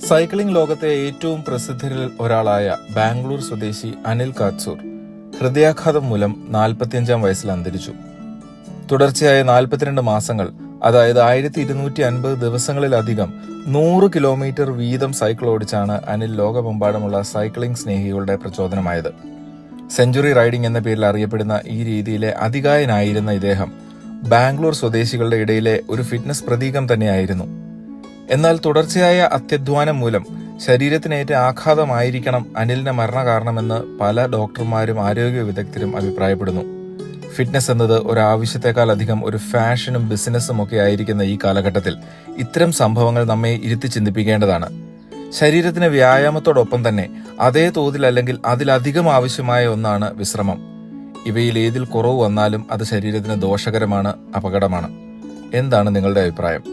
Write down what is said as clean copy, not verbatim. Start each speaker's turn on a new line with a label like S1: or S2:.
S1: Cycling ലോകത്തെ ഏറ്റവും പ്രസിദ്ധരിൽ ഒരാളായ ബാംഗ്ലൂർ സ്വദേശി അനിൽ കാത്സൂർ ഹൃദയാഘാതം മൂലം 45-ാം വയസ്സിൽ അന്തരിച്ചു. തുടർച്ചയായ 42 മാസങ്ങൾ, അതായത് 1250 ദിവസങ്ങളിലധികം 100 കിലോമീറ്റർ വീതം സൈക്കിൾ ഓടിച്ചാണ് അനിൽ ലോകമെമ്പാടുമുള്ള സൈക്ലിംഗ് സ്നേഹികളുടെ പ്രചോദനമായത്. സെഞ്ചുറി റൈഡിംഗ് എന്ന പേരിൽ അറിയപ്പെടുന്ന ഈ രീതിയിലെ അതികായനായിരുന്ന ഇദ്ദേഹം ബാംഗ്ലൂർ സ്വദേശികളുടെ ഇടയിലെ ഒരു ഫിറ്റ്നസ് പ്രതീകം തന്നെയായിരുന്നു. എന്നാൽ തുടർച്ചയായ അത്യധ്വാനം മൂലം ശരീരത്തിനേറ്റ ആഘാതമായിരിക്കണം അനിലിന്റെ മരണകാരണമെന്ന് പല ഡോക്ടർമാരും ആരോഗ്യ വിദഗ്ധരും അഭിപ്രായപ്പെടുന്നു. ഫിറ്റ്നസ് എന്നത് ഒരാവശ്യത്തെക്കാൾ അധികം ഒരു ഫാഷനും ബിസിനസ്സും ഒക്കെ ആയിരിക്കുന്ന ഈ കാലഘട്ടത്തിൽ ഇത്തരം സംഭവങ്ങൾ നമ്മെ ഇരുത്തി ചിന്തിപ്പിക്കേണ്ടതാണ്. ശരീരത്തിന് വ്യായാമത്തോടൊപ്പം തന്നെ അതേ തോതിൽ അല്ലെങ്കിൽ അതിലധികം ആവശ്യമായ ഒന്നാണ് വിശ്രമം. ഇവയിൽ ഏതിൽ കുറവ് വന്നാലും അത് ശരീരത്തിന് ദോഷകരമാണ്, അപകടമാണ്. എന്താണ് നിങ്ങളുടെ അഭിപ്രായം?